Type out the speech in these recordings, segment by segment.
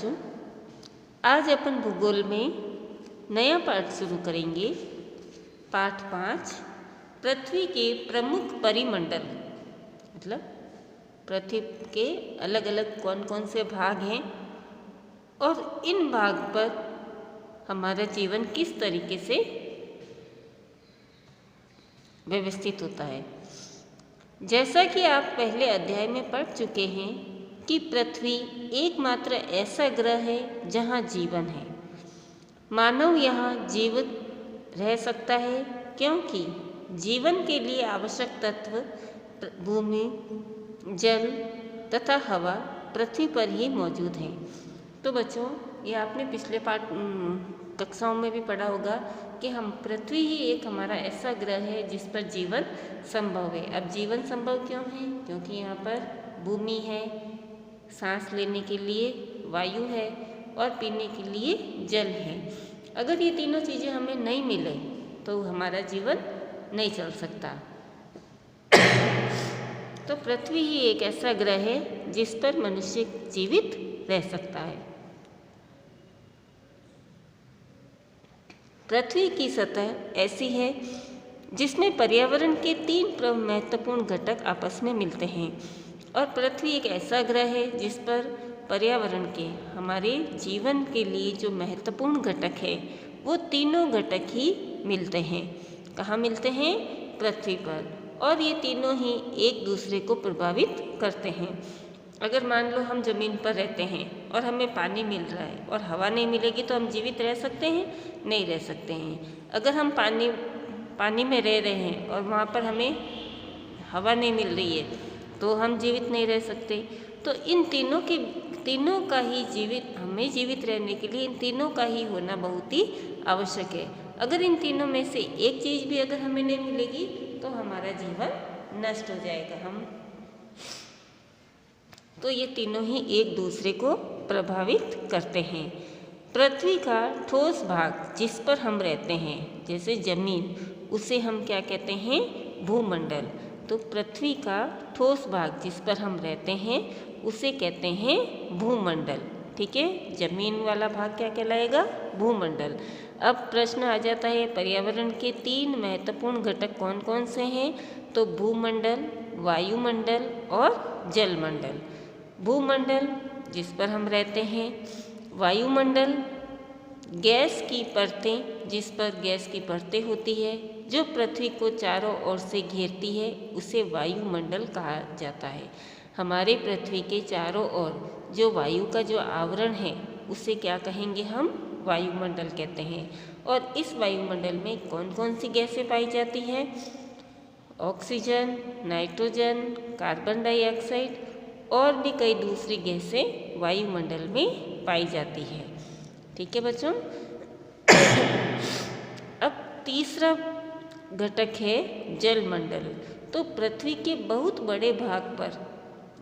बच्चों, आज अपन भूगोल में नया पाठ शुरू करेंगे। पाठ 5 पृथ्वी के प्रमुख परिमंडल, मतलब पृथ्वी के अलग अलग कौन कौन से भाग हैं और इन भाग पर हमारा जीवन किस तरीके से व्यवस्थित होता है। जैसा कि आप पहले अध्याय में पढ़ चुके हैं कि पृथ्वी एकमात्र ऐसा ग्रह है जहाँ जीवन है। मानव यहाँ जीवित रह सकता है क्योंकि जीवन के लिए आवश्यक तत्व भूमि, जल तथा हवा पृथ्वी पर ही मौजूद हैं। तो बच्चों, ये आपने पिछले कक्षाओं में भी पढ़ा होगा कि हम पृथ्वी ही एक हमारा ऐसा ग्रह है जिस पर जीवन संभव है। अब जीवन संभव क्यों है? क्योंकि यहाँ पर भूमि है, सांस लेने के लिए वायु है और पीने के लिए जल है। अगर ये तीनों चीज़ें हमें नहीं मिले तो हमारा जीवन नहीं चल सकता। तो पृथ्वी ही एक ऐसा ग्रह है जिस पर मनुष्य जीवित रह सकता है। पृथ्वी की सतह ऐसी है जिसमें पर्यावरण के 3 महत्वपूर्ण घटक आपस में मिलते हैं और पृथ्वी एक ऐसा ग्रह है जिस पर पर्यावरण के हमारे जीवन के लिए जो महत्वपूर्ण घटक है वो तीनों घटक ही मिलते हैं। कहाँ मिलते हैं? पृथ्वी पर। और ये तीनों ही एक दूसरे को प्रभावित करते हैं। अगर मान लो हम ज़मीन पर रहते हैं और हमें पानी मिल रहा है और हवा नहीं मिलेगी तो हम जीवित रह सकते हैं? नहीं रह सकते हैं। अगर हम पानी में रह रहे हैं और वहाँ पर हमें हवा नहीं मिल रही है तो हम जीवित नहीं रह सकते। तो इन तीनों का ही हमें जीवित रहने के लिए इन तीनों का ही होना बहुत ही आवश्यक है। अगर इन तीनों में से एक चीज़ भी अगर हमें नहीं मिलेगी तो हमारा जीवन नष्ट हो जाएगा। तो ये तीनों ही एक दूसरे को प्रभावित करते हैं। पृथ्वी का ठोस भाग जिस पर हम रहते हैं, जैसे जमीन, उसे हम क्या कहते हैं? भूमंडल। तो पृथ्वी का ठोस भाग जिस पर हम रहते हैं उसे कहते हैं भूमंडल। ठीक है, जमीन वाला भाग क्या कहलाएगा? भूमंडल। अब प्रश्न आ जाता है, पर्यावरण के 3 महत्वपूर्ण घटक कौन कौन से हैं? तो भूमंडल, वायुमंडल और जलमंडल। भूमंडल जिस पर हम रहते हैं, वायुमंडल गैस की परतें, जिस पर गैस की परतें होती है जो पृथ्वी को चारों ओर से घेरती है, उसे वायुमंडल कहा जाता है। हमारे पृथ्वी के चारों ओर जो वायु का जो आवरण है उसे क्या कहेंगे हम? वायुमंडल कहते हैं। और इस वायुमंडल में कौन कौन सी गैसें पाई जाती हैं? ऑक्सीजन, नाइट्रोजन, कार्बन डाइऑक्साइड और भी कई दूसरी गैसें वायुमंडल में पाई जाती है। ठीक है बच्चों। अब तीसरा घटक है जलमंडल। तो पृथ्वी के बहुत बड़े भाग पर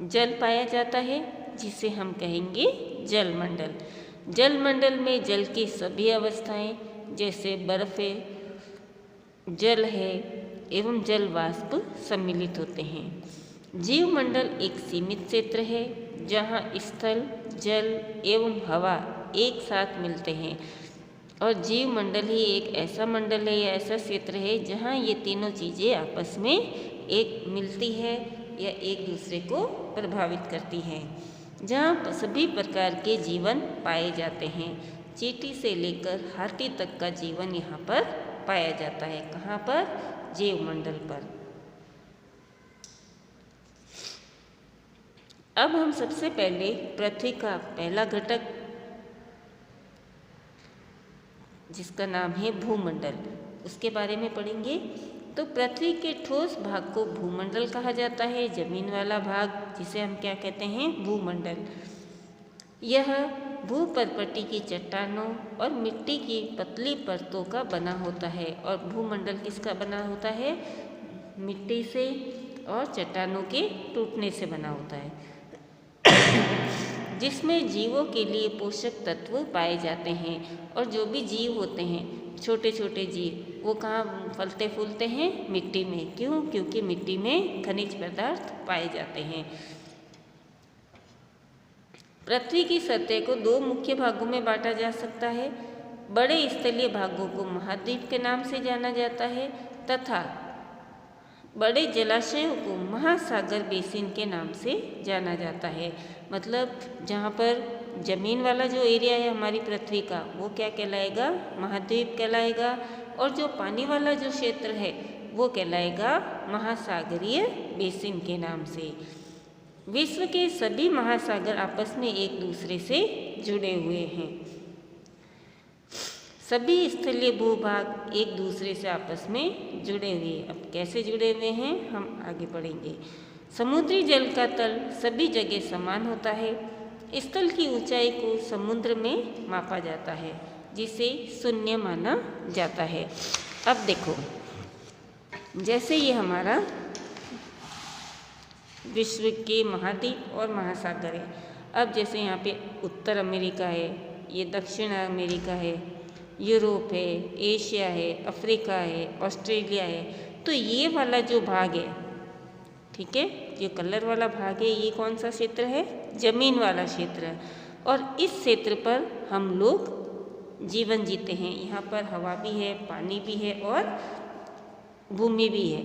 जल पाया जाता है जिसे हम कहेंगे जलमंडल। जलमंडल में जल की सभी अवस्थाएं जैसे बर्फ है, जल है एवं जल वाष्प सम्मिलित होते हैं। जीवमंडल एक सीमित क्षेत्र है जहाँ स्थल, जल एवं हवा एक साथ मिलते हैं और जीवमंडल ही एक ऐसा मंडल है या ऐसा क्षेत्र है जहाँ ये तीनों चीज़ें आपस में एक मिलती है या एक दूसरे को प्रभावित करती हैं, जहाँ सभी प्रकार के जीवन पाए जाते हैं। चींटी से लेकर हाथी तक का जीवन यहाँ पर पाया जाता है। कहाँ पर? जीवमंडल पर। अब हम सबसे पहले पृथ्वी का पहला घटक जिसका नाम है भूमंडल, उसके बारे में पढ़ेंगे। तो पृथ्वी के ठोस भाग को भूमंडल कहा जाता है। जमीन वाला भाग जिसे हम क्या कहते हैं? भूमंडल। यह भूपर्पटी की चट्टानों और मिट्टी की पतली परतों का बना होता है। और भूमंडल किसका बना होता है? मिट्टी से और चट्टानों के टूटने से बना होता है, जिसमें जीवों के लिए पोषक तत्व पाए जाते हैं। और जो भी जीव होते हैं, छोटे छोटे जीव, वो कहाँ फलते फूलते हैं? मिट्टी में। क्यों? क्योंकि मिट्टी में खनिज पदार्थ पाए जाते हैं। पृथ्वी की सतह को दो मुख्य भागों में बांटा जा सकता है। बड़े स्थलीय भागों को महाद्वीप के नाम से जाना जाता है तथा बड़े जलाशयों को महासागर बेसिन के नाम से जाना जाता है। मतलब जहाँ पर ज़मीन वाला जो एरिया है हमारी पृथ्वी का, वो क्या कहलाएगा? महाद्वीप कहलाएगा। और जो पानी वाला जो क्षेत्र है वो कहलाएगा महासागरीय बेसिन के नाम से। विश्व के सभी महासागर आपस में एक दूसरे से जुड़े हुए हैं। सभी स्थलीय भूभाग एक दूसरे से आपस में जुड़े हुए हैं। अब कैसे जुड़े हुए हैं हम आगे पढ़ेंगे। समुद्री जल का तल सभी जगह समान होता है। स्थल की ऊंचाई को समुद्र में मापा जाता है जिसे शून्य माना जाता है। अब देखो, जैसे ये हमारा विश्व के महाद्वीप और महासागर है। अब जैसे यहाँ पे उत्तर अमेरिका है, ये दक्षिण अमेरिका है, यूरोप है, एशिया है, अफ्रीका है, ऑस्ट्रेलिया है। तो ये वाला जो भाग है, ठीक है, ये कलर वाला भाग है, ये कौन सा क्षेत्र है? जमीन वाला क्षेत्र है। और इस क्षेत्र पर हम लोग जीवन जीते हैं। यहाँ पर हवा भी है, पानी भी है और भूमि भी है।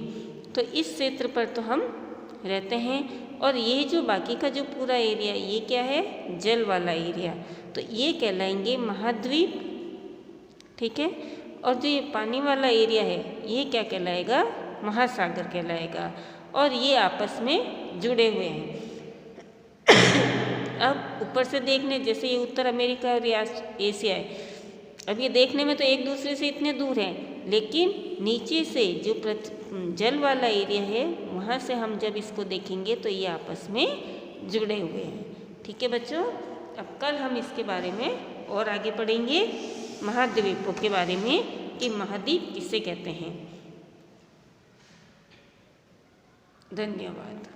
तो इस क्षेत्र पर तो हम रहते हैं। और ये जो बाकी का जो पूरा एरिया, ये क्या है? जल वाला एरिया। तो ये कहलाएंगे महाद्वीप, ठीक है। और जो ये पानी वाला एरिया है ये क्या कहलाएगा? महासागर कहलाएगा। और ये आपस में जुड़े हुए हैं। अब ऊपर से देखने, जैसे ये उत्तर अमेरिका और एशिया है, अब ये देखने में तो एक दूसरे से इतने दूर हैं, लेकिन नीचे से जो जल वाला एरिया है वहाँ से हम जब इसको देखेंगे तो ये आपस में जुड़े हुए हैं। ठीक है बच्चों, अब कल हम इसके बारे में और आगे पढ़ेंगे, महाद्वीपों के बारे में कि महाद्वीप किसे कहते हैं। धन्यवाद।